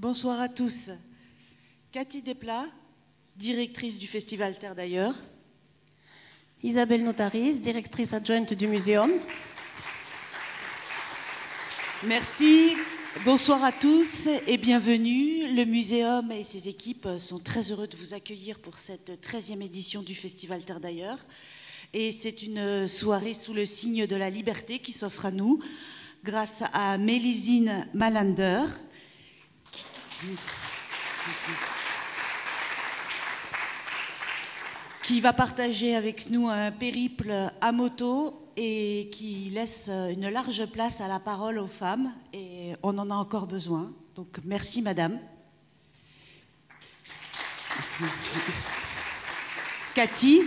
Bonsoir à tous. Cathy Desplat, directrice du Festival Terre d'ailleurs. Isabelle Notaris, directrice adjointe du Muséum. Merci. Bonsoir à tous et bienvenue. Le Muséum et ses équipes sont très heureux de vous accueillir pour cette 13e édition du Festival Terre d'ailleurs. Et c'est une soirée sous le signe de la liberté qui s'offre à nous grâce à Mélusine Malander, qui va partager avec nous un périple à moto et qui laisse une large place à la parole aux femmes. Et on en a encore besoin. Donc merci madame. Cathy,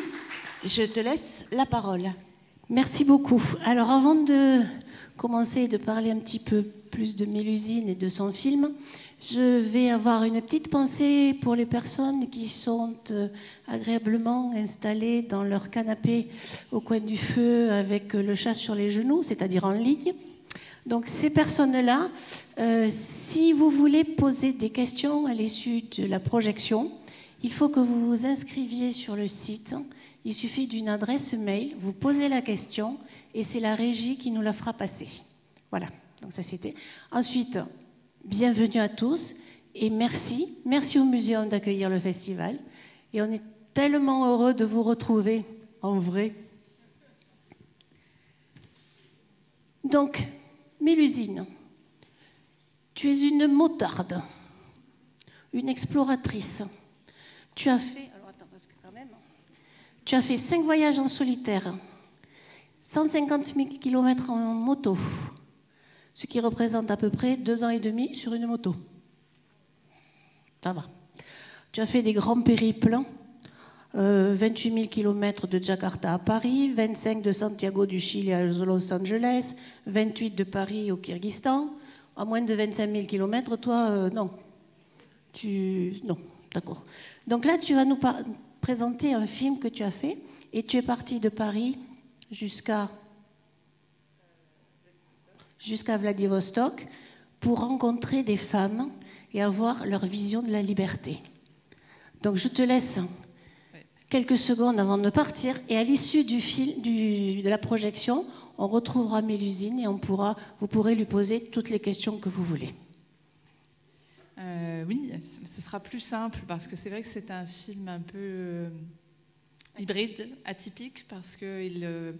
je te laisse la parole. Merci beaucoup. Alors avant de commencer et de parler un petit peu plus de Mélusine et de son film, je vais avoir une petite pensée pour les personnes qui sont agréablement installées dans leur canapé au coin du feu avec le chat sur les genoux, c'est-à-dire en ligne. Donc ces personnes-là, si vous voulez poser des questions à l'issue de la projection, il faut que vous vous inscriviez sur le site. Il suffit d'une adresse mail, vous posez la question et c'est la régie qui nous la fera passer. Voilà, donc ça c'était. Ensuite, bienvenue à tous et merci. Merci au Muséum d'accueillir le festival. Et on est tellement heureux de vous retrouver en vrai. Donc, Mélusine, tu es une motarde, une exploratrice. Tu as fait, alors attends, parce que quand même, tu as fait 5 voyages en solitaire, 150 000 km en moto, ce qui représente à peu près 2 ans et demi sur une moto. Ça va. Tu as fait des grands périples, 28 000 km de Jakarta à Paris, 25 de Santiago du Chili à Los Angeles, 28 de Paris au Kyrgyzstan. À moins de 25 000 km, toi, non. Non, d'accord. Donc là, tu vas nous présenter un film que tu as fait et tu es parti de Paris jusqu'à Vladivostok pour rencontrer des femmes et avoir leur vision de la liberté. Donc je te laisse quelques secondes avant de partir et à l'issue de la projection, on retrouvera Mélusine et vous pourrez lui poser toutes les questions que vous voulez. Oui, ce sera plus simple parce que c'est vrai que c'est un film un peu hybride, atypique, parce que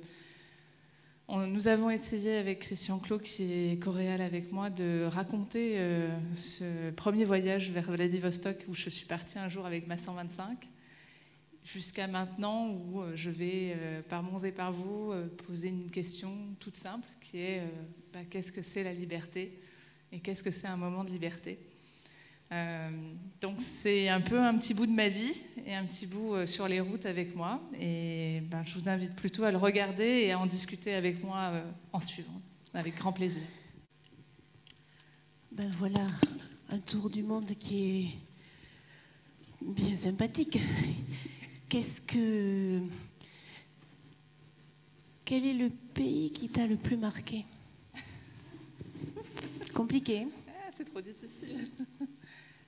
nous avons essayé avec Christian Clot, qui est coréal avec moi, de raconter ce premier voyage vers Vladivostok où je suis partie un jour avec ma 125, jusqu'à maintenant où je vais, par Mons et par vous, poser une question toute simple qui est qu'est-ce que c'est la liberté et qu'est-ce que c'est un moment de liberté. Donc c'est un peu un petit bout de ma vie et un petit bout sur les routes avec moi et je vous invite plutôt à le regarder et à en discuter avec moi en suivant, avec grand plaisir. Voilà un tour du monde qui est bien sympathique. Quel est le pays qui t'a le plus marqué? Compliqué. C'est trop difficile.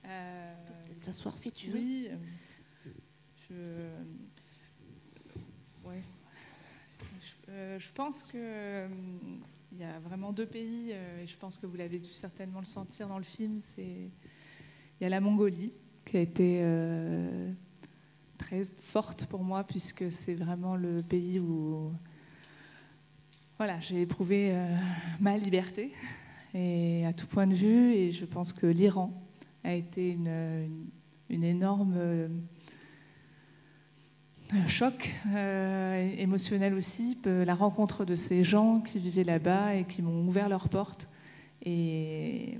Peut-être s'asseoir si tu veux. Oui, je pense qu'il y a vraiment 2 pays, et je pense que vous l'avez dû certainement le sentir dans le film. Il y a la Mongolie, qui a été très forte pour moi, puisque c'est vraiment le pays où j'ai éprouvé ma liberté, et à tout point de vue, et je pense que l'Iran a été une énorme choc émotionnel aussi, la rencontre de ces gens qui vivaient là-bas et qui m'ont ouvert leurs portes et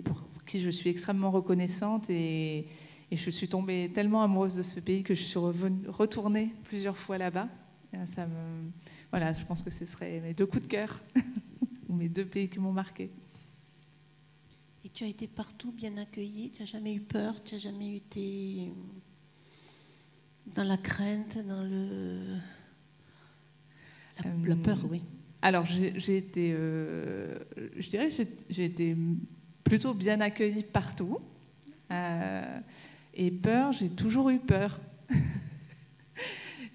pour qui je suis extrêmement reconnaissante et je suis tombée tellement amoureuse de ce pays que je suis retournée plusieurs fois là-bas. Je pense que ce seraient mes 2 coups de cœur ou mes 2 pays qui m'ont marquée. Et tu as été partout bien accueillie, tu n'as jamais eu peur, tu n'as jamais été dans la crainte, dans la peur, oui. Alors j'ai été, je dirais, j'ai été plutôt bien accueillie partout. Et peur, j'ai toujours eu peur.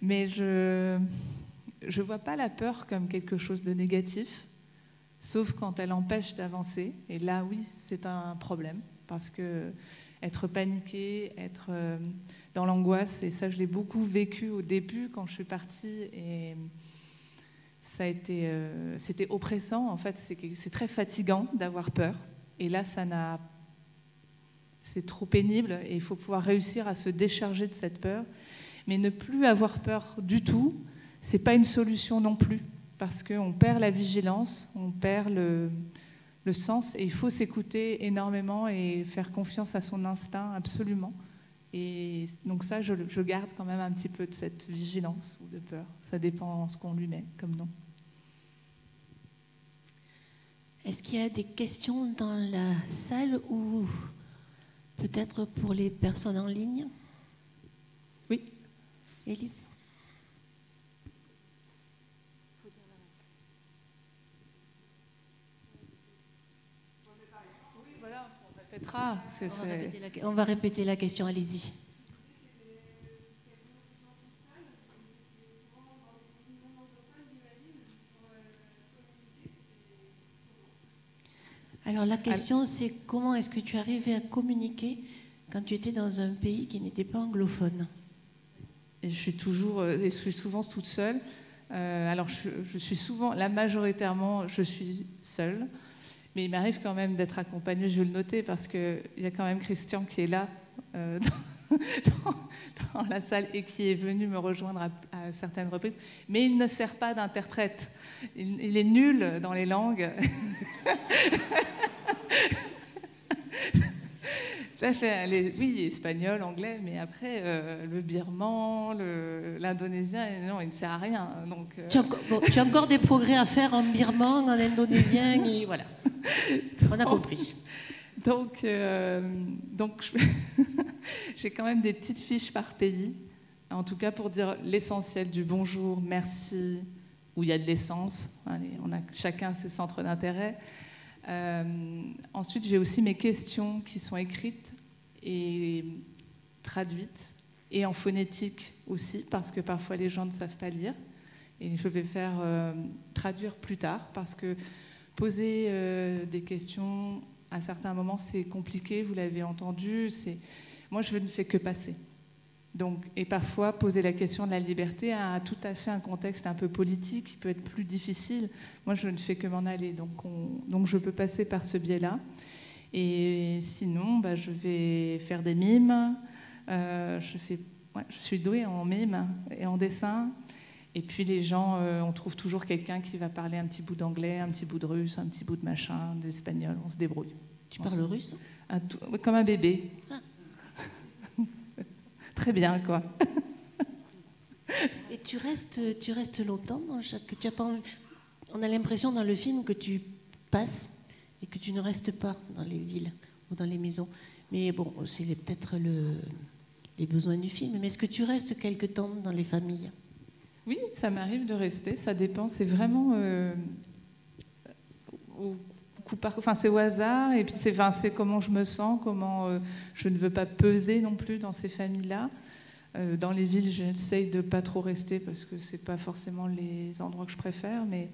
Mais je ne vois pas la peur comme quelque chose de négatif, sauf quand elle empêche d'avancer. Et là, oui, c'est un problème, parce que être paniqué, être dans l'angoisse, et ça, je l'ai beaucoup vécu au début quand je suis partie, et ça a été, c'était oppressant. En fait, c'est très fatigant d'avoir peur. Et là, c'est trop pénible, et il faut pouvoir réussir à se décharger de cette peur. Mais ne plus avoir peur du tout, c'est pas une solution non plus, parce qu'on perd la vigilance, on perd le sens, et il faut s'écouter énormément et faire confiance à son instinct, absolument. Et donc ça, je garde quand même un petit peu de cette vigilance ou de peur. Ça dépend de ce qu'on lui met comme nom. Est-ce qu'il y a des questions dans la salle ou peut-être pour les personnes en ligne? Oui. Élise? Oui, voilà, on répétera. On va répéter la question, allez-y. Alors la question, c'est comment est-ce que tu arrivais à communiquer quand tu étais dans un pays qui n'était pas anglophone? Et je suis souvent toute seule. Alors je suis souvent, là majoritairement, je suis seule. Mais il m'arrive quand même d'être accompagnée, je vais le noter, parce qu'il y a quand même Christian qui est là dans la salle et qui est venu me rejoindre à certaines reprises. Mais il ne sert pas d'interprète. Il est nul dans les langues. Ça fait, oui, espagnol, anglais, mais après, le birman, l'indonésien, non, il ne sert à rien. Donc, tu as encore des progrès à faire en birman, en indonésien, et voilà. On a compris. Donc j'ai quand même des petites fiches par pays, en tout cas pour dire l'essentiel du bonjour, merci, où il y a de l'essence. Allez, on a chacun ses centres d'intérêt. Ensuite, j'ai aussi mes questions qui sont écrites et traduites, et en phonétique aussi, parce que parfois les gens ne savent pas lire. Et je vais faire traduire plus tard, parce que poser des questions, à certains moments, c'est compliqué, vous l'avez entendu. Moi, je ne fais que passer. Donc, et parfois, poser la question de la liberté a tout à fait un contexte un peu politique qui peut être plus difficile. Moi, je ne fais que m'en aller. Donc je peux passer par ce biais-là. Et sinon, je vais faire des mimes. Je suis douée en mimes et en dessin. Et puis les gens, on trouve toujours quelqu'un qui va parler un petit bout d'anglais, un petit bout de russe, un petit bout de machin, d'espagnol. On se débrouille. Tu parles russe? Comme un bébé. Ah. Très bien, quoi. Et tu restes longtemps dans chaque... On a l'impression dans le film que tu passes et que tu ne restes pas dans les villes ou dans les maisons. Mais bon, c'est peut-être les besoins du film. Mais est-ce que tu restes quelque temps dans les familles? Oui, ça m'arrive de rester. Ça dépend. C'est vraiment... c'est au hasard, et puis c'est comment je me sens, comment je ne veux pas peser non plus dans ces familles-là. Dans les villes, j'essaye de pas trop rester parce que c'est pas forcément les endroits que je préfère, mais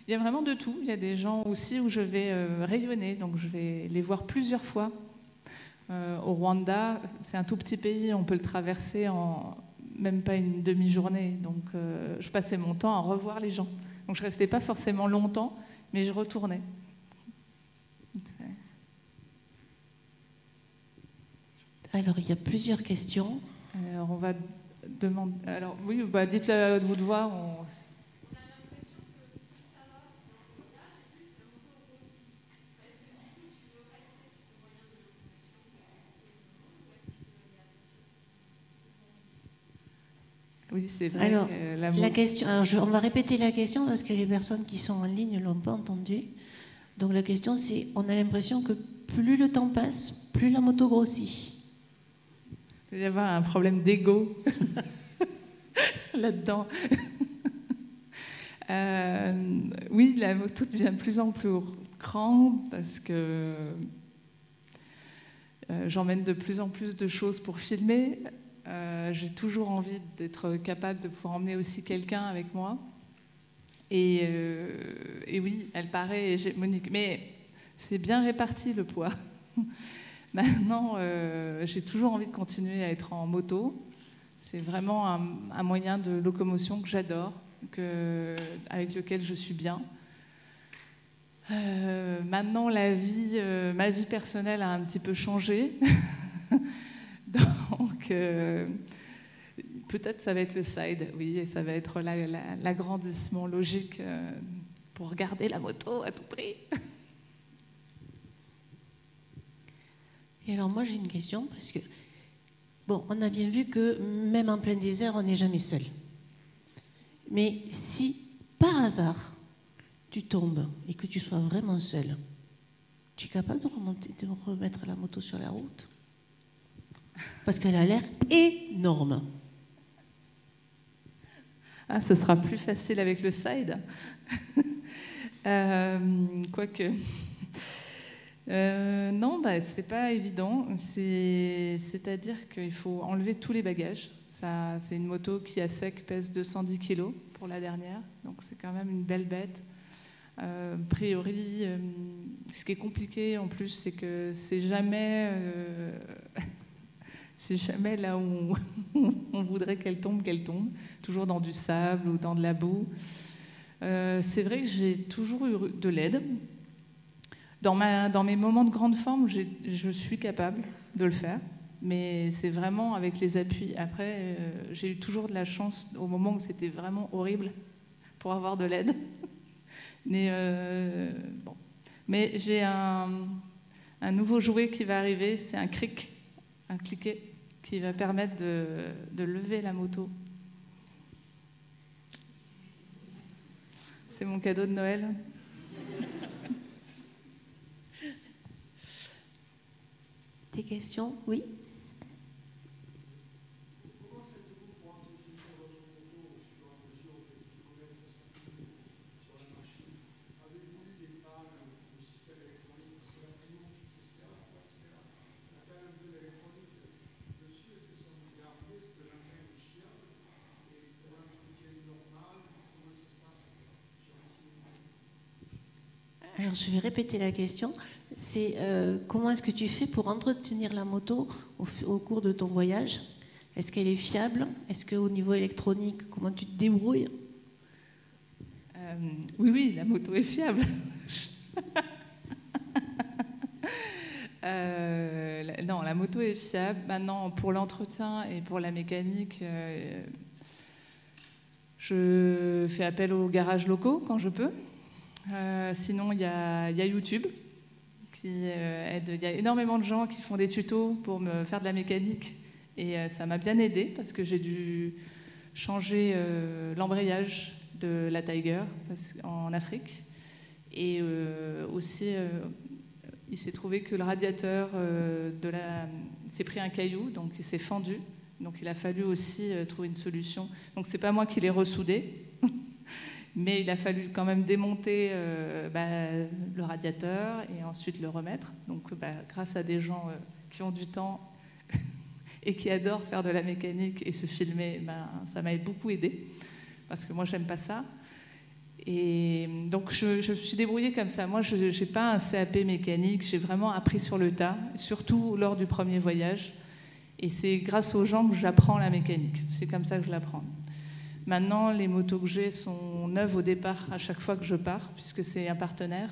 il y a vraiment de tout. Il y a des gens aussi où je vais rayonner, donc je vais les voir plusieurs fois. Au Rwanda, c'est un tout petit pays, on peut le traverser en même pas une demi-journée, donc je passais mon temps à revoir les gens. Donc je restais pas forcément longtemps, mais je retournais. Alors, il y a plusieurs questions. On va demander... Alors, oui, dites-le de vous de voir. Oui, c'est vrai. Alors, la question, on va répéter la question parce que les personnes qui sont en ligne ne l'ont pas entendue. Donc la question, c'est, on a l'impression que plus le temps passe, plus la moto grossit. Il va y avoir un problème d'ego là-dedans. Oui, la moto devient de plus en plus grande parce que j'emmène de plus en plus de choses pour filmer. J'ai toujours envie d'être capable de pouvoir emmener aussi quelqu'un avec moi. Et oui, elle paraît hégémonique, mais c'est bien réparti le poids. Maintenant, j'ai toujours envie de continuer à être en moto. C'est vraiment un moyen de locomotion que j'adore, avec lequel je suis bien. Maintenant, ma vie personnelle a un petit peu changé. Donc, peut-être ça va être le side, oui, et ça va être l'agrandissement logique pour garder la moto à tout prix. Et alors moi j'ai une question, parce que, bon, on a bien vu que même en plein désert, on n'est jamais seul. Mais si, par hasard, tu tombes et que tu sois vraiment seul, tu es capable de remettre la moto sur la route? Parce qu'elle a l'air énorme. Ah, ce sera plus facile avec le side. Quoique... non, c'est pas évident. C'est-à-dire qu'il faut enlever tous les bagages. C'est une moto qui à sec pèse 210 kg pour la dernière, donc c'est quand même une belle bête. A priori, ce qui est compliqué en plus, c'est que c'est jamais là où on voudrait qu'elle tombe, toujours dans du sable ou dans de la boue. C'est vrai que j'ai toujours eu de l'aide. Dans mes moments de grande forme, je suis capable de le faire, mais c'est vraiment avec les appuis. Après, j'ai eu toujours de la chance au moment où c'était vraiment horrible pour avoir de l'aide. Mais bon. Mais j'ai un nouveau jouet qui va arriver, c'est un cliquet, qui va permettre de lever la moto. C'est mon cadeau de Noël. Des questions? Oui. Alors, je vais répéter la question. C'est comment est-ce que tu fais pour entretenir la moto au cours de ton voyage? Est-ce qu'elle est fiable? Est-ce qu'au niveau électronique, comment tu te débrouilles? Oui, la moto est fiable. Non, la moto est fiable. Maintenant, pour l'entretien et pour la mécanique, je fais appel aux garages locaux quand je peux. Sinon, il y a YouTube qui aide. Il y a énormément de gens qui font des tutos pour me faire de la mécanique. Et ça m'a bien aidé parce que j'ai dû changer l'embrayage de la Tiger en Afrique. Et aussi, il s'est trouvé que le radiateur s'est pris un caillou, donc il s'est fendu. Donc il a fallu aussi trouver une solution. Donc c'est pas moi qui l'ai ressoudé, mais il a fallu quand même démonter le radiateur et ensuite le remettre. Donc grâce à des gens qui ont du temps et qui adorent faire de la mécanique et se filmer, ça m'a beaucoup aidé parce que moi j'aime pas ça. Et donc je me suis débrouillée comme ça. Moi je n'ai pas un CAP mécanique, j'ai vraiment appris sur le tas, surtout lors du premier voyage. Et c'est grâce aux gens que j'apprends la mécanique. C'est comme ça que je l'apprends. Maintenant, les motos que j'ai sont neuves au départ à chaque fois que je pars, puisque c'est un partenaire.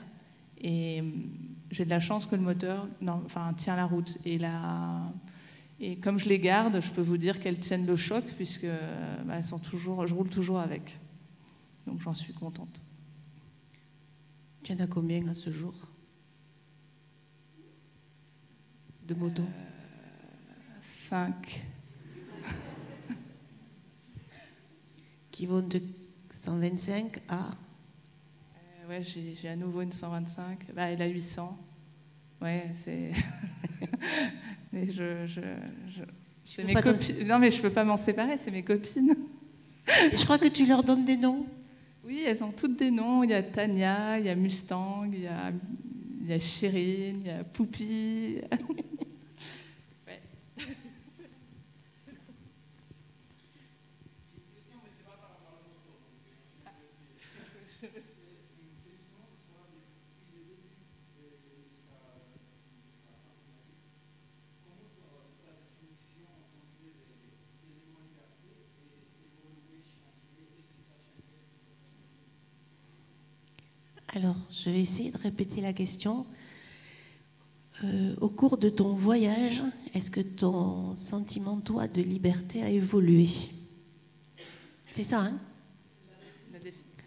Et j'ai de la chance que le moteur tient la route. Et comme je les garde, je peux vous dire qu'elles tiennent le choc, puisque je roule toujours avec. Donc j'en suis contente. Tu en as combien à ce jour de motos? 5. Qui vont de 125 à... Ouais, j'ai à nouveau une 125. Elle a 800. Ouais, c'est... mais c'est mes copines. Non, mais je peux pas m'en séparer, c'est mes copines. Je crois que tu leur donnes des noms. Oui, elles ont toutes des noms. Il y a Tania, il y a Mustang, il y a Chérine, il y a Poupie. Alors, je vais essayer de répéter la question. Au cours de ton voyage, est-ce que ton sentiment, toi, de liberté a évolué? C'est ça, hein?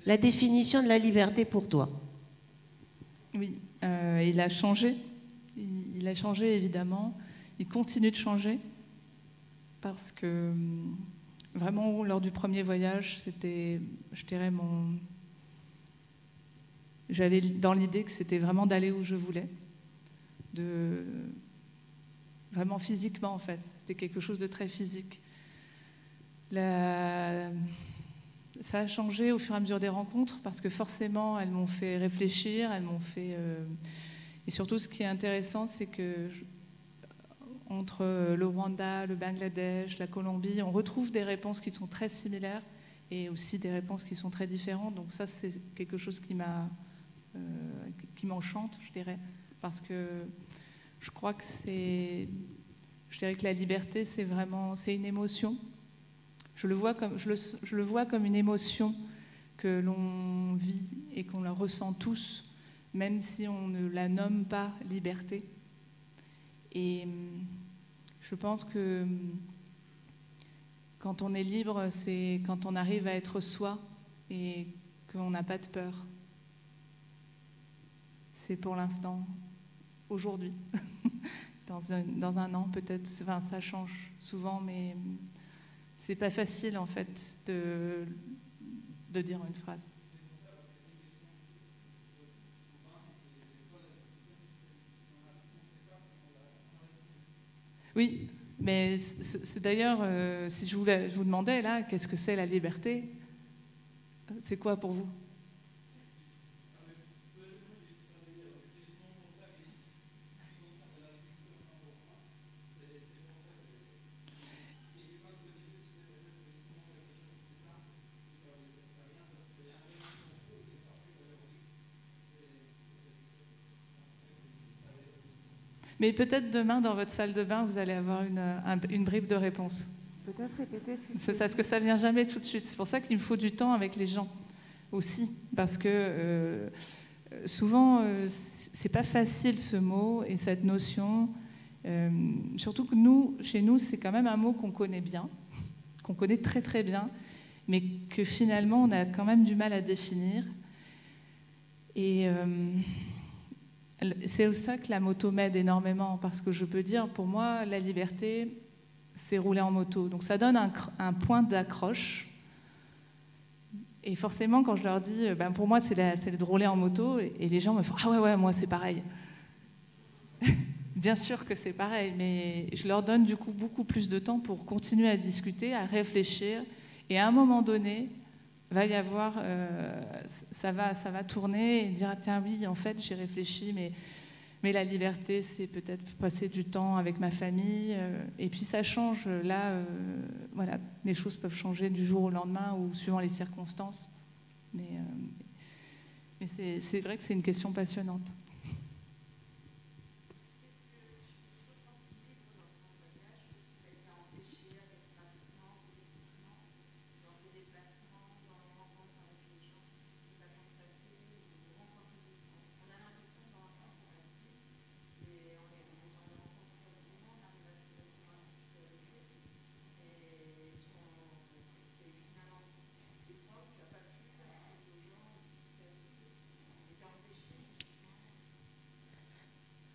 La définition de la liberté pour toi. Oui, il a changé. Il a changé, évidemment. Il continue de changer. Parce que, vraiment, lors du premier voyage, c'était, je dirais, j'avais dans l'idée que c'était vraiment d'aller où je voulais. Vraiment physiquement, en fait. C'était quelque chose de très physique. Ça a changé au fur et à mesure des rencontres parce que forcément, elles m'ont fait réfléchir, elles m'ont fait... Et surtout, ce qui est intéressant, c'est que entre le Rwanda, le Bangladesh, la Colombie, on retrouve des réponses qui sont très similaires et aussi des réponses qui sont très différentes. Donc ça, c'est quelque chose qui m'enchante, je dirais, parce que je crois que je dirais que la liberté, c'est une émotion. Je le vois comme une émotion que l'on vit et qu'on la ressent tous, même si on ne la nomme pas liberté. Et je pense que quand on est libre, c'est quand on arrive à être soi et qu'on n'a pas de peur. C'est pour l'instant, aujourd'hui. Dans un an, peut-être, enfin, ça change souvent, mais c'est pas facile, en fait, de dire une phrase. Oui, mais c'est d'ailleurs, si je vous demandais, là, qu'est-ce que c'est la liberté? C'est quoi pour vous? Mais peut-être demain, dans votre salle de bain, vous allez avoir une bribe de réponse. Peut-être répéter. C'est parce que ça ne vient jamais tout de suite. C'est pour ça qu'il me faut du temps avec les gens aussi. Parce que souvent, c'est pas facile ce mot et cette notion. Surtout que chez nous, c'est quand même un mot qu'on connaît bien, qu'on connaît très très bien, mais que finalement, on a quand même du mal à définir. Et... c'est au ça que la moto m'aide énormément, parce que je peux dire, pour moi, la liberté, c'est rouler en moto. Donc ça donne un point d'accroche. Et forcément, quand je leur dis, pour moi, c'est de rouler en moto, et les gens me font « Ah ouais, moi, c'est pareil ». Bien sûr que c'est pareil, mais je leur donne du coup beaucoup plus de temps pour continuer à discuter, à réfléchir. Et à un moment donné, va y avoir, ça va tourner et dire ah, tiens oui en fait j'ai réfléchi mais la liberté c'est peut-être passer du temps avec ma famille et puis ça change là voilà, les choses peuvent changer du jour au lendemain ou suivant les circonstances mais c'est vrai que c'est une question passionnante.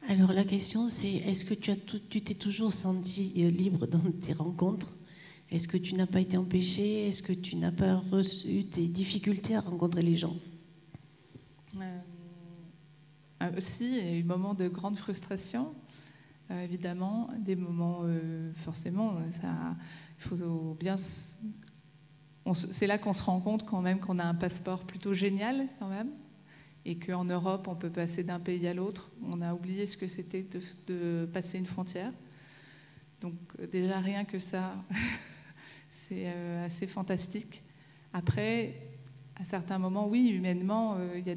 Alors la question c'est, est-ce que tu t'es toujours senti libre dans tes rencontres? Est-ce que tu n'as pas été empêché? Est-ce que tu n'as pas reçu des difficultés à rencontrer les gens? Aussi, il y a eu des moments de grande frustration, évidemment, des moments, forcément, il faut bien... C'est là qu'on se rend compte quand même qu'on a un passeport plutôt génial quand même, et qu'en Europe, on peut passer d'un pays à l'autre. On a oublié ce que c'était de passer une frontière. Donc déjà, rien que ça, c'est assez fantastique. Après, à certains moments, oui, humainement, il y a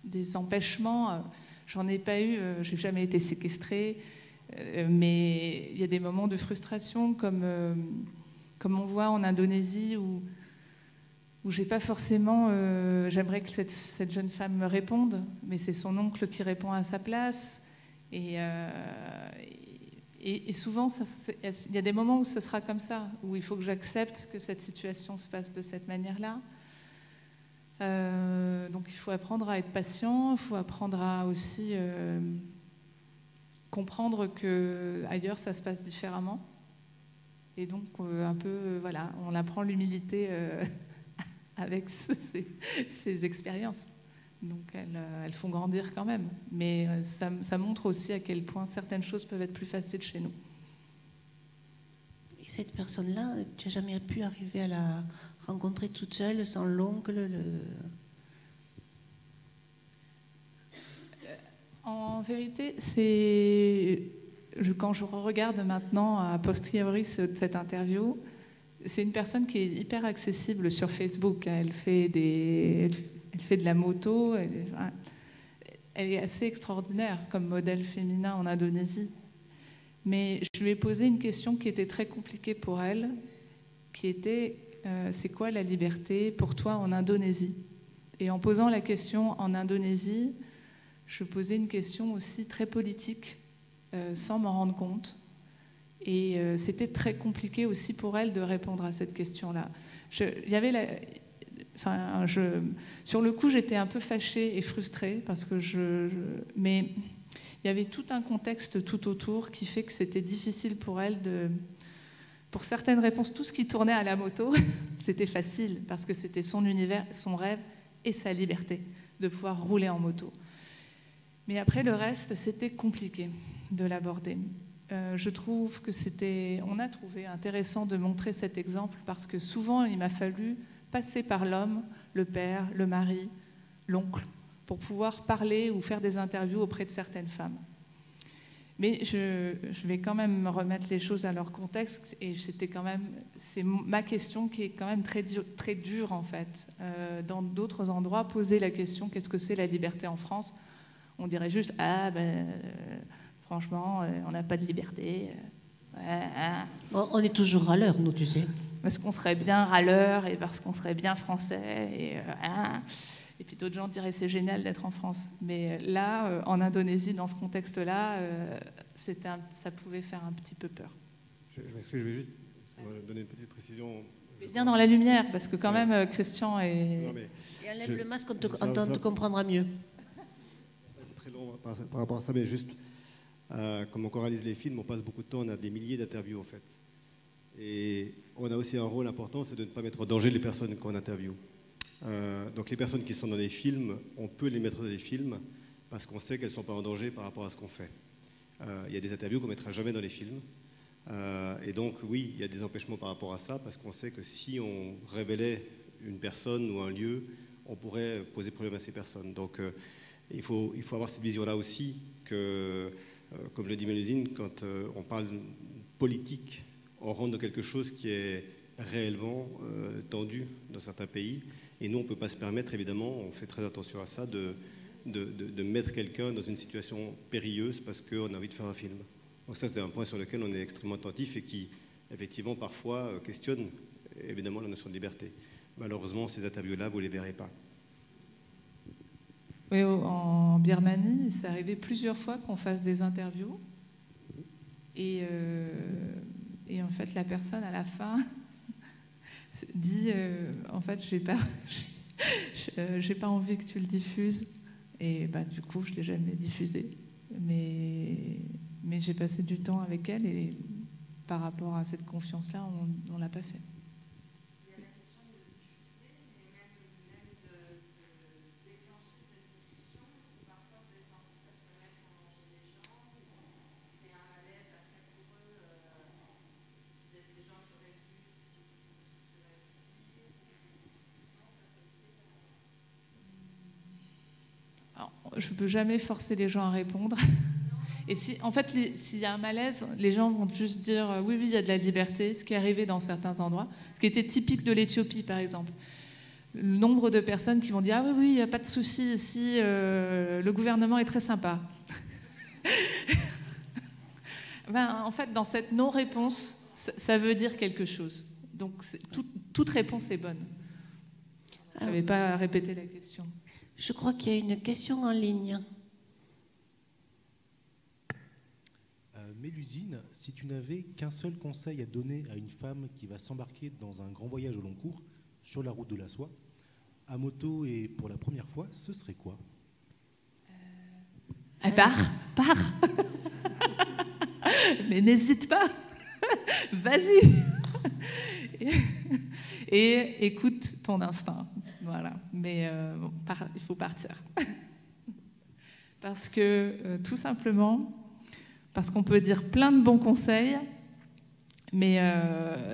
des empêchements. J'en ai pas eu, j'ai jamais été séquestrée, mais il y a des moments de frustration, comme on voit en Indonésie, où où j'ai pas forcément... j'aimerais que cette jeune femme me réponde, mais c'est son oncle qui répond à sa place. Et souvent, il y a des moments où ce sera comme ça, où il faut que j'accepte que cette situation se passe de cette manière-là. Donc il faut apprendre à être patient, il faut apprendre à aussi comprendre qu'ailleurs ça se passe différemment. Et donc un peu, voilà, on apprend l'humilité avec ces expériences. Donc elles font grandir quand même. Mais ça montre aussi à quel point certaines choses peuvent être plus faciles chez nous. Et cette personne-là, tu n'as jamais pu arriver à la rencontrer toute seule, sans l'oncle En vérité, quand je regarde maintenant a posteriori cette interview, c'est une personne qui est hyper accessible sur Facebook. Elle fait de la moto. Elle est assez extraordinaire comme modèle féminin en Indonésie. Mais je lui ai posé une question qui était très compliquée pour elle, qui était c'est quoi la liberté pour toi en Indonésie? Et en posant la question en Indonésie, je posais une question aussi très politique, sans m'en rendre compte. Et c'était très compliqué aussi pour elle de répondre à cette question-là. Sur le coup, j'étais un peu fâchée et frustrée, parce que mais il y avait tout un contexte tout autour qui fait que c'était difficile pour elle pour certaines réponses, tout ce qui tournait à la moto, c'était facile, parce que c'était son univers, son rêve et sa liberté de pouvoir rouler en moto. Mais après, le reste, c'était compliqué de l'aborder. Je trouve que on a trouvé intéressant de montrer cet exemple, parce que souvent, il m'a fallu passer par l'homme, le père, le mari, l'oncle, pour pouvoir parler ou faire des interviews auprès de certaines femmes. Mais je vais quand même remettre les choses à leur contexte, et c'est ma question qui est quand même très dure en fait. Dans d'autres endroits, poser la question qu'est-ce que c'est la liberté en France, on dirait juste franchement, on n'a pas de liberté. On est toujours râleurs, nous, tu sais. Parce qu'on serait bien râleurs et parce qu'on serait bien français. Et puis d'autres gens diraient c'est génial d'être en France. Mais là, en Indonésie, dans ce contexte-là, ça pouvait faire un petit peu peur. Je m'excuse, je vais juste donner une petite précision. Viens dans la lumière, parce que quand même, Christian est... Et enlève le masque, on te comprendra mieux. Très long par rapport à ça, mais juste, comme on réalise les films, on passe beaucoup de temps, on a des milliers d'interviews en fait. Et on a aussi un rôle important, c'est de ne pas mettre en danger les personnes qu'on interviewe. Donc les personnes qui sont dans les films, on peut les mettre dans les films parce qu'on sait qu'elles ne sont pas en danger par rapport à ce qu'on fait. Il y a des interviews qu'on ne mettra jamais dans les films. Et donc oui, il y a des empêchements par rapport à ça, parce qu'on sait que si on révélait une personne ou un lieu, on pourrait poser problème à ces personnes. Donc il faut avoir cette vision-là aussi, que, comme le dit Mélusine, quand on parle politique, on rentre dans quelque chose qui est réellement tendu dans certains pays. Et nous, on ne peut pas se permettre, évidemment, on fait très attention à ça, de mettre quelqu'un dans une situation périlleuse parce qu'on a envie de faire un film. Donc ça, c'est un point sur lequel on est extrêmement attentif et qui, effectivement, parfois questionne, évidemment, la notion de liberté. Malheureusement, ces interviews-là, vous ne les verrez pas. Oui, en Birmanie, c'est arrivé plusieurs fois qu'on fasse des interviews. Et en fait, la personne, à la fin, dit en fait, j'ai pas envie que tu le diffuses. Et du coup, je ne l'ai jamais diffusé. Mais j'ai passé du temps avec elle, et par rapport à cette confiance-là, on ne l'a pas fait. Il y a la question de diffuser, mais même de déclencher cette discussion, parce que parfois, vous êtes senti que ça peut mettre en danger les gens, et un malaise après pour eux, vous êtes des gens qui auraient vu ce que vous avez dit, je ne peux jamais forcer les gens à répondre. Et en fait, s'il y a un malaise, les gens vont juste dire oui, il y a de la liberté, ce qui est arrivé dans certains endroits, ce qui était typique de l'Éthiopie, par exemple. Le nombre de personnes qui vont dire ah oui, il n'y a pas de souci ici, le gouvernement est très sympa. En fait, dans cette non-réponse, ça veut dire quelque chose. Donc, toute réponse est bonne. Je n'avais pas répété la question. Je crois qu'il y a une question en ligne. Mélusine, si tu n'avais qu'un seul conseil à donner à une femme qui va s'embarquer dans un grand voyage au long cours sur la route de la soie, à moto et pour la première fois, ce serait quoi? Pars. Mais n'hésite pas. Vas-y. Et écoute ton instinct. Voilà. Mais bon, il faut partir. Parce que, tout simplement, parce qu'on peut dire plein de bons conseils, mais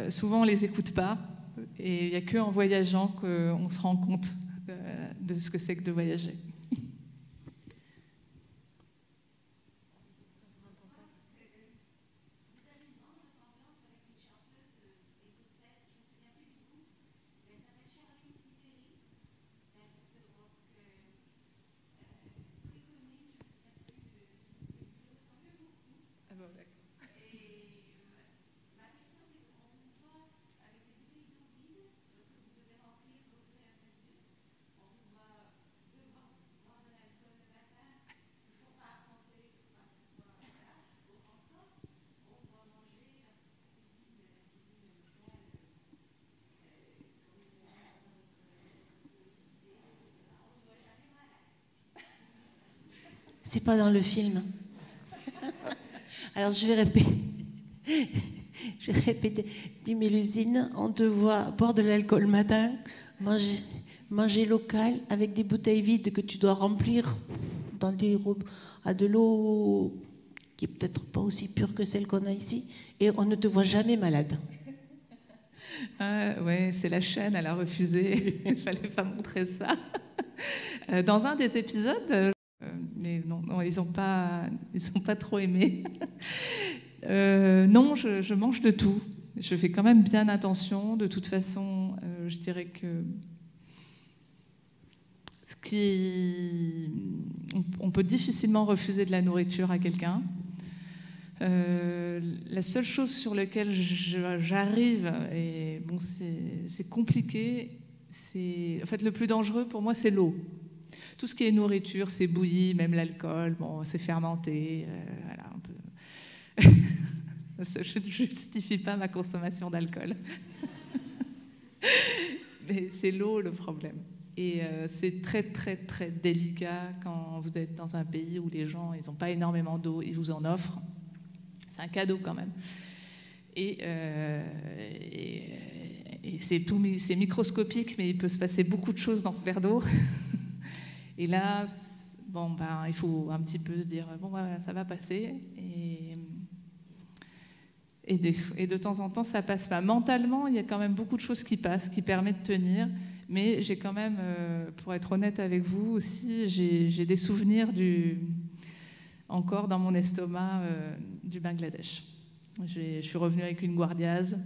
souvent on ne les écoute pas. Et il n'y a qu'en voyageant qu'on se rend compte de ce que c'est que de voyager. C'est pas dans le film. Alors je vais répéter. Je dis Mélusine, on te voit boire de l'alcool le matin, manger local avec des bouteilles vides que tu dois remplir dans à de l'eau qui est peut-être pas aussi pure que celle qu'on a ici, et on ne te voit jamais malade. Ouais, c'est la chaîne, elle a refusé. Il fallait pas montrer ça. Dans un des épisodes. Mais non, ils n'ont pas trop aimé. Non, je mange de tout. Je fais quand même bien attention. De toute façon, je dirais que on peut difficilement refuser de la nourriture à quelqu'un. La seule chose sur laquelle j'arrive, et bon, c'est compliqué, en fait, le plus dangereux pour moi, c'est l'eau. Tout ce qui est nourriture, c'est bouilli, même l'alcool, bon, c'est fermenté. Voilà, je ne justifie pas ma consommation d'alcool. Mais c'est l'eau le problème. Et c'est très, très, très délicat quand vous êtes dans un pays où les gens, ils n'ont pas énormément d'eau, ils vous en offrent. C'est un cadeau quand même. Et c'est microscopique, mais il peut se passer beaucoup de choses dans ce verre d'eau. Et là, bon, ben, il faut un petit peu se dire, bon, ben, ça va passer. Et de temps en temps, ça passe pas. Mentalement, il y a quand même beaucoup de choses qui passent, qui permettent de tenir. Mais j'ai quand même, pour être honnête avec vous aussi, j'ai des souvenirs encore dans mon estomac du Bangladesh. Je suis revenue avec une guardiase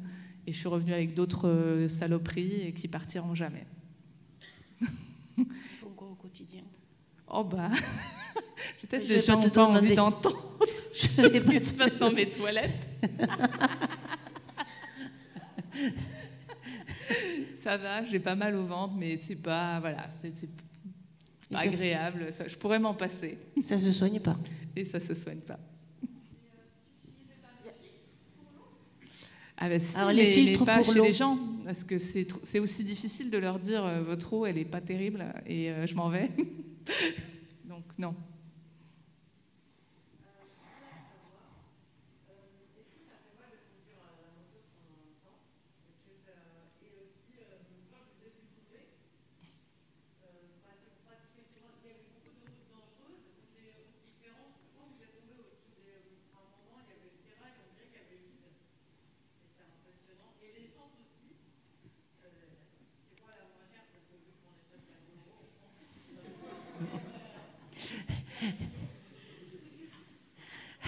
et je suis revenue avec d'autres saloperies et qui partiront jamais. Ils font quoi au quotidien? Oh bah, peut-être les gens n'ont pas envie d'entendre ce qui se passe dans mes toilettes. Ça va, j'ai pas mal au ventre, mais c'est pas, voilà, c'est pas agréable. Ça, je pourrais m'en passer. Ça se soigne pas. Et ça se soigne pas. Ah ben si, alors, les filtres mais pas pour chez l'eau. les gens, parce que c'est aussi difficile de leur dire votre eau, elle est pas terrible et je m'en vais. Donc non.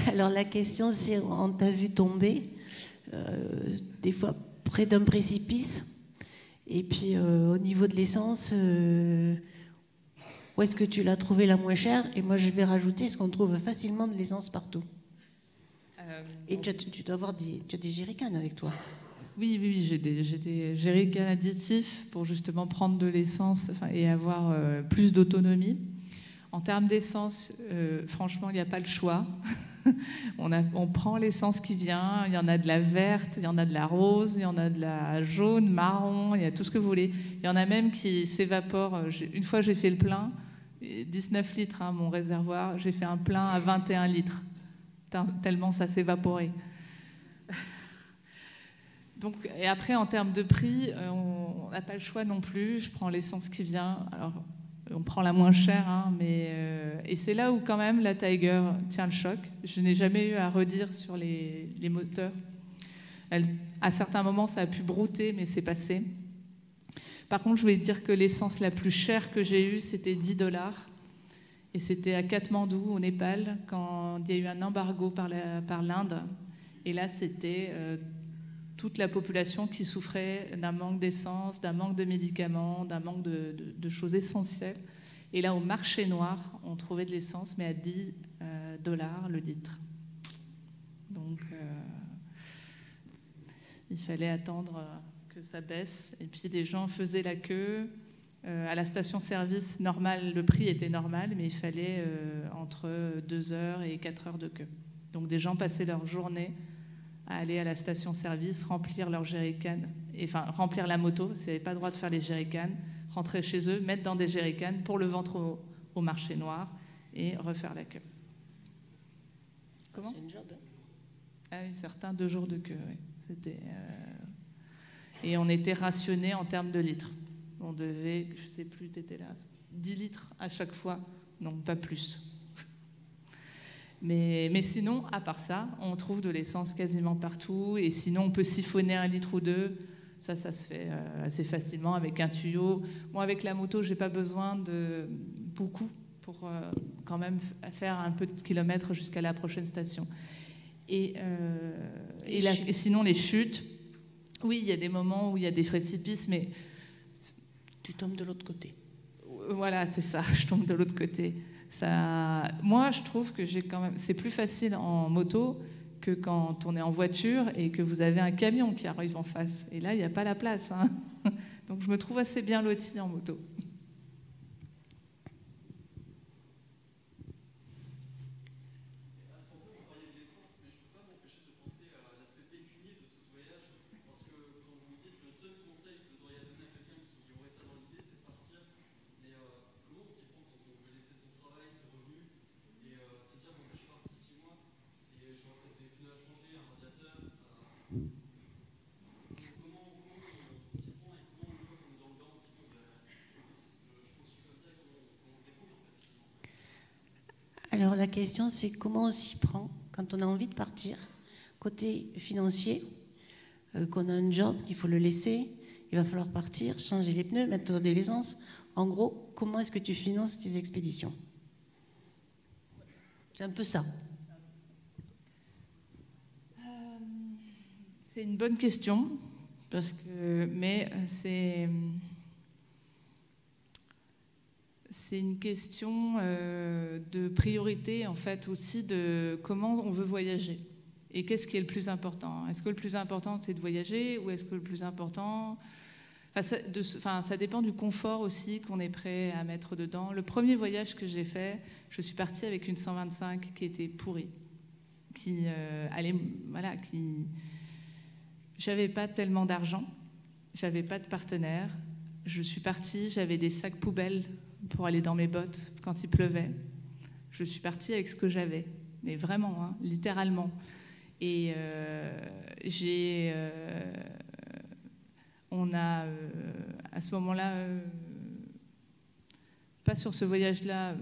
Alors la question, c'est, on t'a vu tomber, des fois près d'un précipice, et puis au niveau de l'essence, où est-ce que tu l'as trouvé la moins chère? Et moi, je vais rajouter, est-ce qu'on trouve facilement de l'essence partout? Et tu dois avoir des jerrycans avec toi. Oui, oui, oui, j'ai des jerrycans additifs pour justement prendre de l'essence et avoir plus d'autonomie. En termes d'essence, franchement, il n'y a pas le choix. On prend l'essence qui vient, il y en a de la verte, il y en a de la rose, il y en a de la jaune, marron, il y a tout ce que vous voulez. Il y en a même qui s'évaporent. Une fois, j'ai fait le plein, 19 litres, hein, mon réservoir, j'ai fait un plein à 21 litres, tellement ça s'évaporait. Donc, et après, en termes de prix, on n'a pas le choix non plus. Je prends l'essence qui vient. Alors, on prend la moins chère, hein, et c'est là où quand même la Tiger tient le choc. Je n'ai jamais eu à redire sur les moteurs. À certains moments, ça a pu brouter, mais c'est passé. Par contre, je voulais dire que l'essence la plus chère que j'ai eue, c'était $10. Et c'était à Katmandou, au Népal, quand il y a eu un embargo par l'Inde. Et là, c'était toute la population qui souffrait d'un manque d'essence, d'un manque de médicaments, d'un manque de choses essentielles. Et là, au marché noir, on trouvait de l'essence, mais à $10 le litre. Donc, il fallait attendre que ça baisse. Et puis, des gens faisaient la queue. À la station-service normale, le prix était normal, mais il fallait entre 2 heures et 4 heures de queue. Donc, des gens passaient leur journée à aller à la station-service, remplir leur jerrycan, enfin remplir la moto, ils n'avaient pas le droit de faire les jerrycans, rentrer chez eux, mettre dans des jerrycans pour le vendre au marché noir et refaire la queue. Comment ? C'est une job. Ah oui, certains 2 jours de queue, oui. C'était, et on était rationné en termes de litres. On devait, je ne sais plus, tu étais là, 10 litres à chaque fois, non, pas plus. Mais sinon, à part ça, on trouve de l'essence quasiment partout. Et sinon, on peut siphonner 1 litre ou 2. Ça se fait assez facilement avec un tuyau. Moi, avec la moto, je n'ai pas besoin de beaucoup pour quand même faire un peu de kilomètres jusqu'à la prochaine station. Et sinon, les chutes, oui, il y a des moments où il y a des précipices, mais... Tu tombes de l'autre côté. Voilà, c'est ça, je tombe de l'autre côté. Ça, moi, je trouve que c'est plus facile en moto que quand on est en voiture et que vous avez un camion qui arrive en face. Et là, il n'y a pas la place, hein. Donc, je me trouve assez bien lotie en moto. Alors la question, c'est comment on s'y prend quand on a envie de partir, côté financier, qu'on a un job, qu'il faut le laisser, il va falloir partir, changer les pneus, mettre de l'essence. En gros, comment est-ce que tu finances tes expéditions? C'est un peu ça. C'est une bonne question, mais c'est une question de priorité, en fait, aussi de comment on veut voyager. Et qu'est-ce qui est le plus important? Est-ce que le plus important, c'est de voyager, ou est-ce que le plus important... ça dépend du confort aussi qu'on est prêt à mettre dedans. Le premier voyage que j'ai fait, je suis partie avec une 125 qui était pourrie, j'avais pas tellement d'argent, j'avais pas de partenaire. Je suis partie, j'avais des sacs poubelles pour aller dans mes bottes quand il pleuvait. Je suis partie avec ce que j'avais, mais vraiment, hein, littéralement. Et on a, à ce moment-là, pas sur ce voyage-là,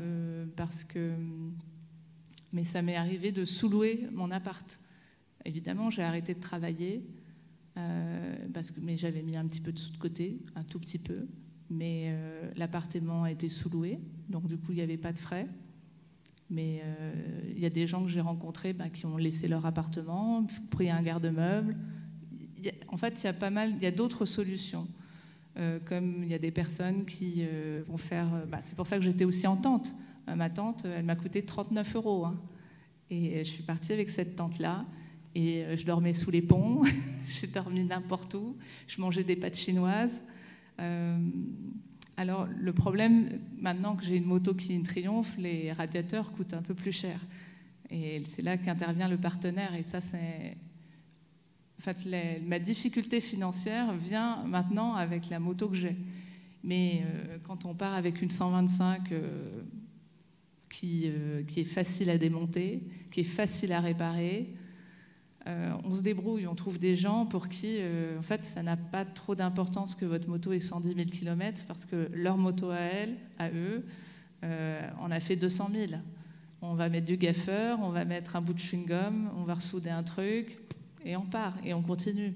mais ça m'est arrivé de sous-louer mon appart. Évidemment, j'ai arrêté de travailler, mais j'avais mis un petit peu de sous de côté, un tout petit peu, mais l'appartement a été sous-loué, donc du coup, il n'y avait pas de frais. Mais il y a des gens que j'ai rencontrés qui ont laissé leur appartement, pris un garde-meuble. En fait, il y a d'autres solutions. Comme il y a des personnes qui vont faire... c'est pour ça que j'étais aussi en tente. Ma tente, elle m'a coûté 39 €. Hein. Et je suis partie avec cette tente-là. Et je dormais sous les ponts, j'ai dormi n'importe où, je mangeais des pâtes chinoises. Alors le problème, maintenant que j'ai une moto qui triomphe, les radiateurs coûtent un peu plus cher. Et c'est là qu'intervient le partenaire. Et ça, c'est... En fait, ma difficulté financière vient maintenant avec la moto que j'ai. Mais quand on part avec une 125 qui est facile à démonter, qui est facile à réparer, on se débrouille, on trouve des gens pour qui, en fait, ça n'a pas trop d'importance que votre moto ait 110 000 km parce que leur moto à eux, on a fait 200 000. On va mettre du gaffeur, on va mettre un bout de chewing-gum, on va ressouder un truc et on part et on continue.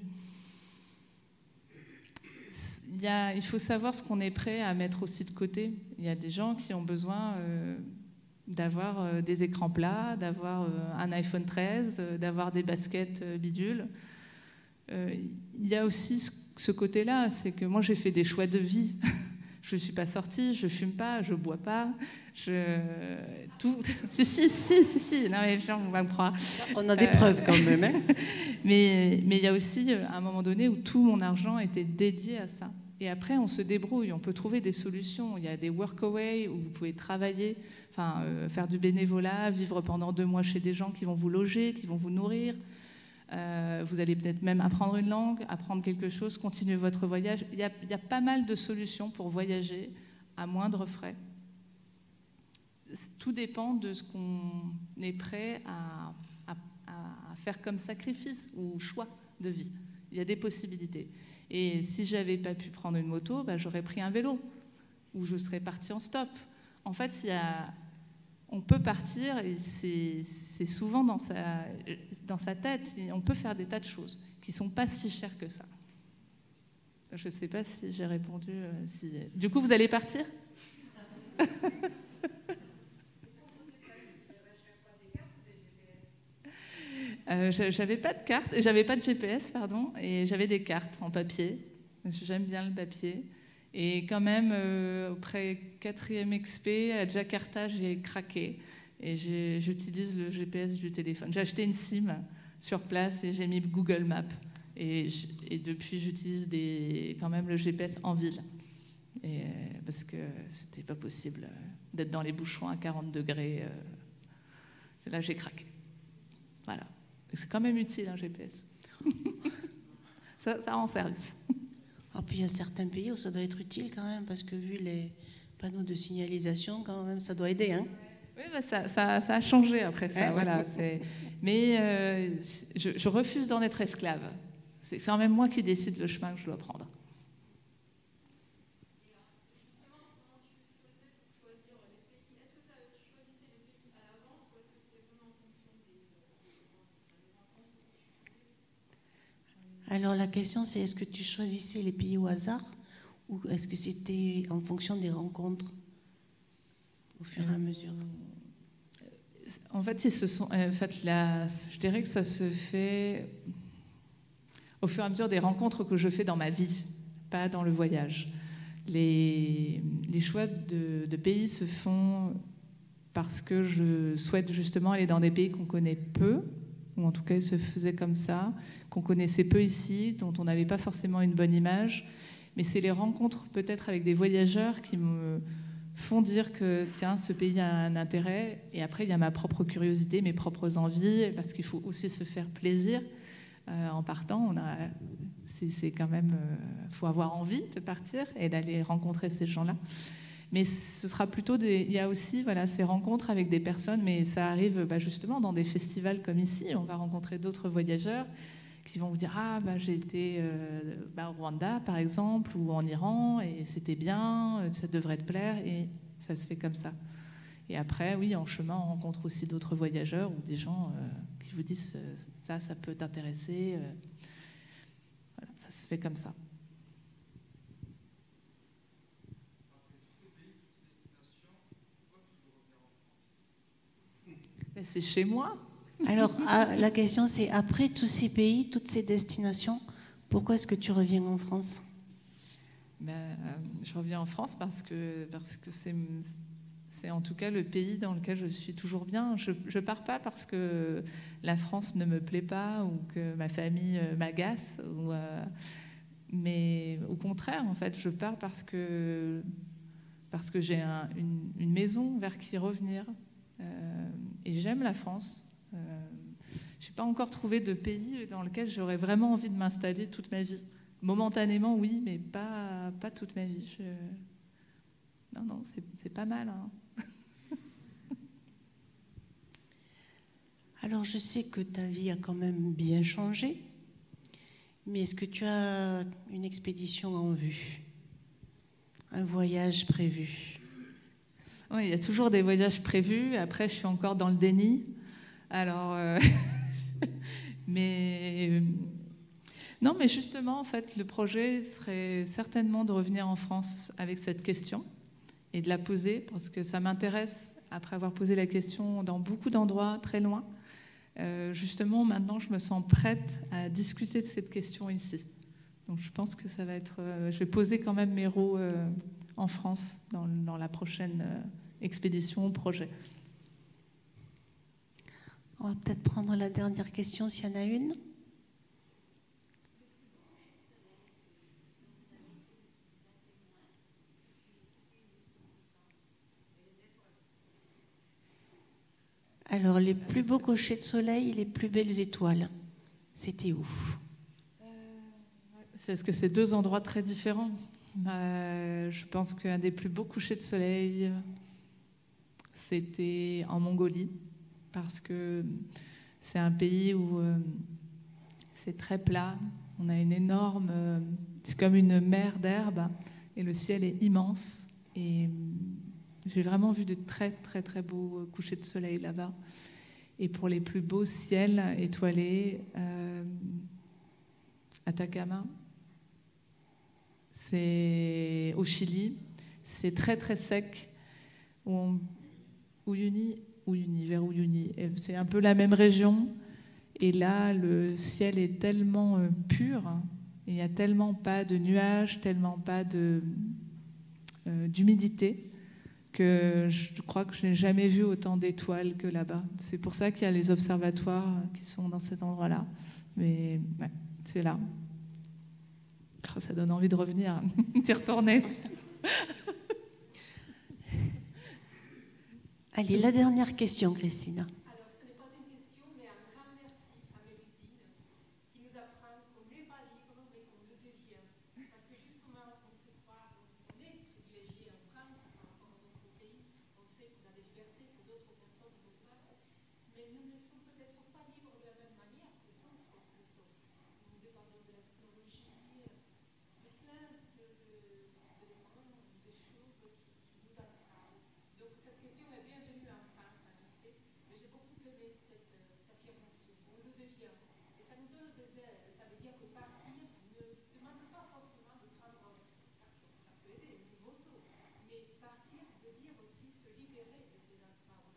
Il faut savoir ce qu'on est prêt à mettre aussi de côté. Il y a des gens qui ont besoin d'avoir des écrans plats, d'avoir un iPhone 13, d'avoir des baskets bidules. Il y a aussi ce côté-là, c'est que moi j'ai fait des choix de vie. Je ne suis pas sortie, je ne fume pas, je ne bois pas, tout... Si, non mais les gens vont me croire. On a des preuves quand même. Hein. Mais il y a aussi un moment donné où tout mon argent était dédié à ça. Et après, on se débrouille, on peut trouver des solutions. Il y a des workaway où vous pouvez travailler, faire du bénévolat, vivre pendant 2 mois chez des gens qui vont vous loger, qui vont vous nourrir. Vous allez peut-être même apprendre une langue, apprendre quelque chose, continuer votre voyage. Il y a pas mal de solutions pour voyager à moindre frais. Tout dépend de ce qu'on est prêt à faire comme sacrifice ou choix de vie. Il y a des possibilités. Et si je n'avais pas pu prendre une moto, j'aurais pris un vélo ou je serais partie en stop. En fait, on peut partir et c'est souvent dans sa tête. Et on peut faire des tas de choses qui ne sont pas si chères que ça. Je ne sais pas si j'ai répondu. Du coup, vous allez partir ? J'avais pas de carte, j'avais pas de GPS, pardon, et j'avais des cartes en papier. J'aime bien le papier. Et quand même, après 4e XP, à Jakarta, j'ai craqué. Et j'utilise le GPS du téléphone. J'ai acheté une SIM sur place et j'ai mis Google Maps. Et depuis, j'utilise quand même le GPS en ville. Parce que c'était pas possible d'être dans les bouchons à 40 degrés. C'est là que j'ai craqué. Voilà. C'est quand même utile, un GPS. ça rend service. Ah, puis il y a certains pays où ça doit être utile quand même, parce que vu les panneaux de signalisation, quand même, ça doit aider. Hein. Oui, ça a changé après ça. Voilà, mais je refuse d'en être esclave. C'est quand même moi qui décide le chemin que je dois prendre. Alors la question c'est, est-ce que tu choisissais les pays au hasard ou est-ce que c'était en fonction des rencontres au fur et à mesure? En fait, je dirais que ça se fait au fur et à mesure des rencontres que je fais dans ma vie, pas dans le voyage. Les choix de pays se font parce que je souhaite justement aller dans des pays qu'on connaît peu, ou en tout cas il se faisait comme ça, qu'on connaissait peu ici, dont on n'avait pas forcément une bonne image. Mais c'est les rencontres peut-être avec des voyageurs qui me font dire que tiens, ce pays a un intérêt. Et après, il y a ma propre curiosité, mes propres envies, parce qu'il faut aussi se faire plaisir. En partant, c'est quand même, faut avoir envie de partir et d'aller rencontrer ces gens-là. Mais ce sera plutôt il y a aussi ces rencontres avec des personnes, mais ça arrive justement dans des festivals comme ici. On va rencontrer d'autres voyageurs qui vont vous dire j'ai été au Rwanda par exemple ou en Iran et c'était bien, ça devrait te plaire, et ça se fait comme ça. Et après, oui, en chemin, on rencontre aussi d'autres voyageurs ou des gens qui vous disent ça peut t'intéresser. Voilà, ça se fait comme ça. Mais c'est chez moi. Alors, la question c'est, après tous ces pays, toutes ces destinations, pourquoi est-ce que tu reviens en France? Je reviens en France parce que c'est en tout cas le pays dans lequel je suis toujours bien. Je ne pars pas parce que la France ne me plaît pas ou que ma famille m'agace, mais au contraire, en fait, je pars parce que j'ai une maison vers qui revenir. Et j'aime la France. Je n'ai pas encore trouvé de pays dans lequel j'aurais vraiment envie de m'installer toute ma vie. Momentanément, oui, mais pas toute ma vie. Non, c'est pas mal. Hein. Alors, je sais que ta vie a quand même bien changé, mais est-ce que tu as une expédition en vue? Un voyage prévu? Oui, il y a toujours des voyages prévus. Après, je suis encore dans le déni. Alors, non, mais justement, en fait, le projet serait certainement de revenir en France avec cette question et de la poser, parce que ça m'intéresse, après avoir posé la question dans beaucoup d'endroits très loin. Justement, maintenant, je me sens prête à discuter de cette question ici. Donc, je pense que ça va être... je vais poser quand même mes roues en France dans la prochaine expédition ou projet. On va peut-être prendre la dernière question, s'il y en a une. Alors, les plus beaux couchers de soleil et les plus belles étoiles, c'était où? Est-ce que c'est deux endroits très différents? Je pense qu'un des plus beaux couchers de soleil, c'était en Mongolie, parce que c'est un pays où c'est très plat. On a une énorme... c'est comme une mer d'herbe, et le ciel est immense. Et j'ai vraiment vu de très, très, très beaux couchers de soleil là-bas. Et pour les plus beaux ciels étoilés, Atacama, c'est au Chili. C'est très, très sec. Vers Uyuni. C'est un peu la même région. Et là, le ciel est tellement pur. Il n'y a tellement pas de nuages, tellement pas d'humidité, que je crois que je n'ai jamais vu autant d'étoiles que là-bas. C'est pour ça qu'il y a les observatoires qui sont dans cet endroit-là. Mais ouais, c'est là. Oh, ça donne envie de revenir, d'y retourner. Allez, la dernière question, Christina. Alors, ce n'est pas une question, mais un grand merci à Mélusine qui nous apprend qu'on n'est pas libre, mais qu'on le devient. Parce que justement, on se croit, on est privilégié en France par rapport à d'autres pays. On sait qu'on a des libertés que d'autres personnes n'ont pas. Mais nous ne sommes peut-être pas libres de la même manière que d'autres le sont. Nous dépendons de la technologie, de plein d'éléments, de choses qui nous entravent. Donc cette question est bienvenue en France, en effet, mais j'ai beaucoup aimé cette affirmation. On le devient. Et ça nous donne des ailes. Ça veut dire que partir ne demande pas forcément de prendre, ça peut aider, une moto, mais partir veut dire aussi se libérer de ces entraves.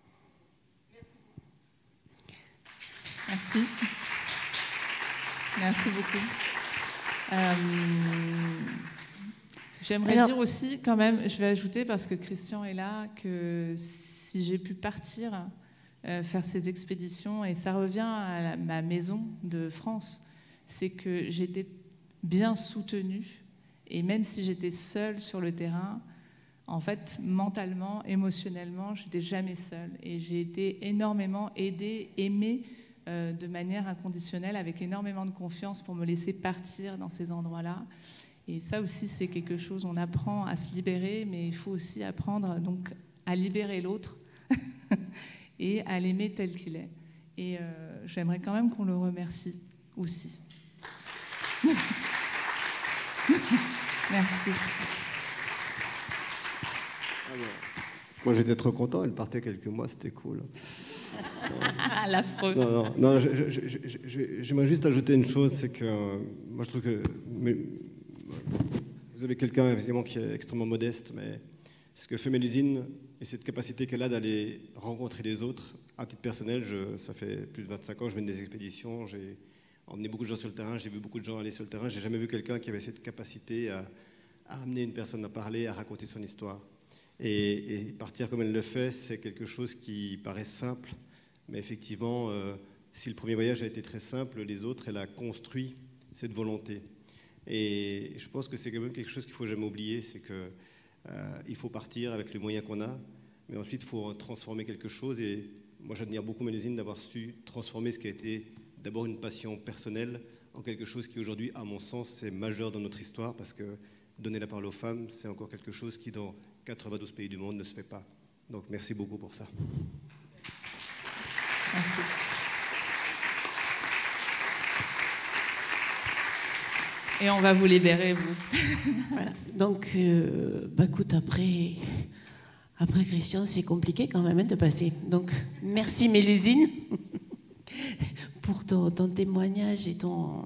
Merci beaucoup. Merci. Merci beaucoup. J'aimerais dire aussi, quand même, je vais ajouter, parce que Christian est là, que si j'ai pu partir faire ces expéditions, et ça revient à ma maison de France, c'est que j'étais bien soutenue, et même si j'étais seule sur le terrain, en fait, mentalement, émotionnellement, j'étais jamais seule, et j'ai été énormément aidée, aimée de manière inconditionnelle, avec énormément de confiance pour me laisser partir dans ces endroits-là. Et ça aussi, c'est quelque chose, on apprend à se libérer, mais il faut aussi apprendre donc à libérer l'autre et à l'aimer tel qu'il est. Et j'aimerais quand même qu'on le remercie aussi. Merci. Alors, moi, j'étais trop content. Elle partait quelques mois, c'était cool. L'affreux. Non, j'aimerais juste ajouter une chose, c'est que moi, je trouve que vous avez quelqu'un, évidemment, qui est extrêmement modeste, mais ce que fait Mélusine et cette capacité qu'elle a d'aller rencontrer les autres, à titre personnel, ça fait plus de 25 ans que je mène des expéditions, j'ai emmené beaucoup de gens sur le terrain, j'ai vu beaucoup de gens aller sur le terrain, j'ai jamais vu quelqu'un qui avait cette capacité à amener une personne à parler, à raconter son histoire. Et partir comme elle le fait, c'est quelque chose qui paraît simple, mais effectivement, si le premier voyage a été très simple, les autres, elle a construit cette volonté. Et je pense que c'est quand même quelque chose qu'il ne faut jamais oublier, c'est qu'il faut partir avec les moyens qu'on a, mais ensuite il faut transformer quelque chose. Et moi j'admire beaucoup Mélusine d'avoir su transformer ce qui a été d'abord une passion personnelle en quelque chose qui aujourd'hui, à mon sens, c'est majeur dans notre histoire, parce que donner la parole aux femmes, c'est encore quelque chose qui, dans 92 pays du monde, ne se fait pas. Donc merci beaucoup pour ça. Merci. Et on va vous libérer, vous. Voilà. Donc, écoute, après Christian, c'est compliqué quand même de passer. Donc, merci Mélusine pour ton témoignage et ton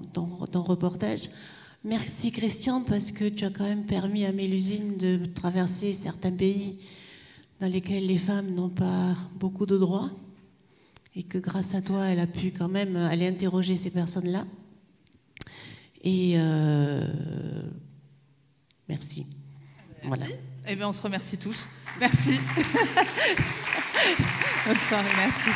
reportage. Merci Christian, parce que tu as quand même permis à Mélusine de traverser certains pays dans lesquels les femmes n'ont pas beaucoup de droits, et que grâce à toi, elle a pu quand même aller interroger ces personnes-là. Et merci. Voilà. Eh bien, on se remercie tous. Merci. Bonne soirée, merci.